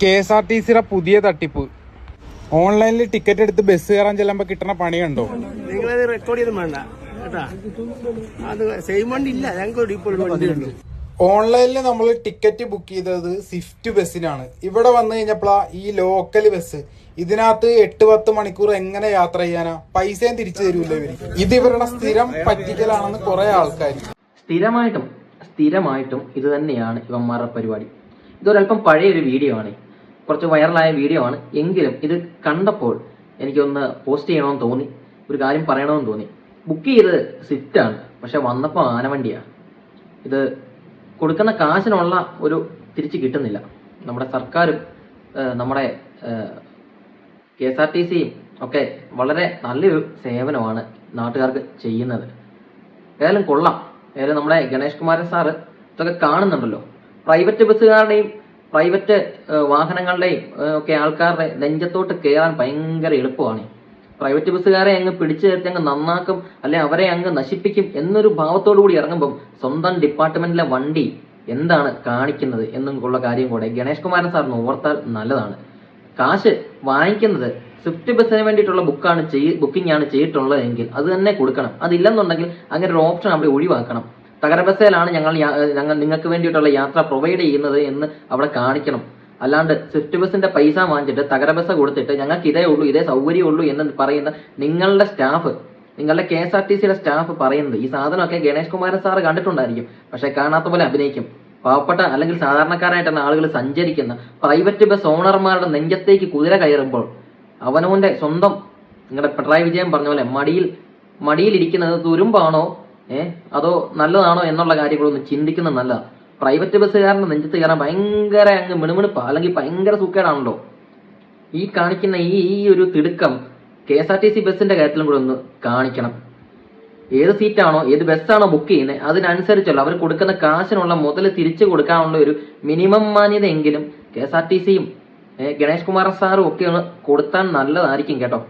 KSRTC പുതിയ തട്ടിപ്പ്. ഓൺലൈനിൽ ടിക്കറ്റ് എടുത്ത് ബസ് കയറാൻ ചെല്ലുമ്പോ കിട്ടുന്ന പണി കണ്ടോ? നിങ്ങളത് റെക്കോർഡ് ചെയ്തും വേണ്ട കേട്ടാ, അത് സെയിം വണ്ടി ഇല്ല, ഞങ്ങൾക്ക് ഇപ്പോൾ വണ്ടിയുള്ളൂ. ഓൺലൈനിൽ നമ്മൾ ടിക്കറ്റ് ബുക്ക് ചെയ്തത് സ്വിഫ്റ്റ് ബസ്സിനാണ്. ഇവിടെ വന്നു കഴിഞ്ഞപ്പോഴാ ഈ ലോക്കൽ ബസ്. ഇതിനകത്ത് 8-10 മണിക്കൂർ എങ്ങനെ യാത്ര ചെയ്യാനാ? പൈസയും തിരിച്ചു തരൂല ഇവര്. ഇത് ഇവരുടെ സ്ഥിരം പറ്റിക്കലാണെന്ന് കുറെ ആൾക്കാർ. സ്ഥിരമായിട്ടും ഇത് തന്നെയാണ് ഇവന്മാരുടെ പരിപാടി. ഇതൊരല്പം പഴയൊരു വീഡിയോ ആണ്, കുറച്ച് വൈറലായ വീഡിയോ ആണ്. എങ്കിലും ഇത് കണ്ടപ്പോൾ എനിക്കൊന്ന് പോസ്റ്റ് ചെയ്യണമെന്ന് തോന്നി, ഒരു കാര്യം പറയണമെന്ന് തോന്നി. ബുക്ക് ചെയ്തത് സ്വിഫ്റ്റ് ആണ്, പക്ഷെ വന്നപ്പോൾ ആനവണ്ടിയാണ്. ഇത് കൊടുക്കുന്ന കാശിനുള്ള ഒരു തിരിച്ച് കിട്ടുന്നില്ല. നമ്മുടെ സർക്കാരും നമ്മുടെ KSRTCയും ഒക്കെ വളരെ നല്ലൊരു സേവനമാണ് നാട്ടുകാർക്ക് ചെയ്യുന്നത്. ഏതായാലും കൊള്ളാം. ഏതായാലും നമ്മുടെ ഗണേഷ് കുമാരൻ സാറ് ഇതൊക്കെ കാണുന്നുണ്ടല്ലോ. പ്രൈവറ്റ് ബസ്സുകാരുടെയും പ്രൈവറ്റ് വാഹനങ്ങളുടെയും ഒക്കെ ആൾക്കാരുടെ നെഞ്ചത്തോട്ട് കയറാൻ ഭയങ്കര എളുപ്പമാണ്. പ്രൈവറ്റ് ബസ്സുകാരെ അങ്ങ് പിടിച്ചു നിർത്തി അങ്ങ് നന്നാക്കും, അല്ലെ അവരെ അങ്ങ് നശിപ്പിക്കും എന്നൊരു ഭാവത്തോടു കൂടി ഇറങ്ങുമ്പം സ്വന്തം ഡിപ്പാർട്ട്മെന്റിലെ വണ്ടി എന്താണ് കാണിക്കുന്നത് എന്നും ഉള്ള കാര്യം കൂടെ ഗണേഷ് കുമാരൻ സാറിന് ഓർത്താൽ നല്ലതാണ്. കാശ് വാങ്ങിക്കുന്നത് സ്വിഫ്റ്റ് ബസ്സിന് വേണ്ടിയിട്ടുള്ള ബുക്കിംഗ് ആണ് ചെയ്തിട്ടുള്ളതെങ്കിൽ അത് തന്നെ കൊടുക്കണം. അതില്ലെന്നുണ്ടെങ്കിൽ അങ്ങനെ ഒരു ഓപ്ഷൻ അവിടെ ഒഴിവാക്കണം. തകര ബസ്സിലാണ് ഞങ്ങൾ നിങ്ങൾക്ക് വേണ്ടിയിട്ടുള്ള യാത്ര പ്രൊവൈഡ് ചെയ്യുന്നത് എന്ന് അവിടെ കാണിക്കണം. അല്ലാണ്ട് സ്വിഫ്റ്റ് ബസ്സിന്റെ പൈസ വാങ്ങിച്ചിട്ട് തകര ബസ് കൊടുത്തിട്ട് ഞങ്ങൾക്ക് ഇതേ ഉള്ളൂ, ഇതേ സൗകര്യമുള്ളൂ എന്ന് പറയുന്ന നിങ്ങളുടെ സ്റ്റാഫ്, നിങ്ങളുടെ KSRTCയുടെ സ്റ്റാഫ് പറയുന്നത് ഈ സാധനമൊക്കെ ഗണേഷ് കുമാരൻ സാറ് കണ്ടിട്ടുണ്ടായിരിക്കും, പക്ഷെ കാണാത്ത പോലെ അഭിനയിക്കും. പാവപ്പെട്ട അല്ലെങ്കിൽ സാധാരണക്കാരായിട്ടാണ് ആളുകൾ സഞ്ചരിക്കുന്ന പ്രൈവറ്റ് ബസ് ഓണർമാരുടെ നെഞ്ചത്തേക്ക് കുതിര കയറുമ്പോൾ അവനവന്റെ സ്വന്തം, നിങ്ങളുടെ പിണറായി വിജയൻ പറഞ്ഞ പോലെ മടിയിലിരിക്കുന്നത് തുരുമ്പാണോ അതോ നല്ലതാണോ എന്നുള്ള കാര്യങ്ങളൊന്നും ചിന്തിക്കുന്നത് നല്ലതാണ്. പ്രൈവറ്റ് ബസ്സുകാരന്റെ നെഞ്ചത്ത് കയറാൻ ഭയങ്കര അങ്ങ് മിണുമിണുപ്പ അല്ലെങ്കിൽ ഭയങ്കര സുഖേടാണല്ലോ. ഈ കാണിക്കുന്ന ഈ ഒരു തിടുക്കം KSRTC ബസ്സിന്റെ കാര്യത്തിലും കൂടെ ഒന്ന് കാണിക്കണം. ഏത് സീറ്റാണോ ഏത് ബസ്സാണോ ബുക്ക് ചെയ്യുന്നത് അതിനനുസരിച്ചല്ലോ അവർ കൊടുക്കുന്ന കാശിനുള്ള മുതൽ തിരിച്ചു കൊടുക്കാനുള്ള ഒരു മിനിമം മാന്യതയെങ്കിലും KSRTCയും ഗണേഷ് കുമാർ സാറും ഒക്കെ ഒന്ന് കൊടുത്താൽ നല്ലതായിരിക്കും കേട്ടോ.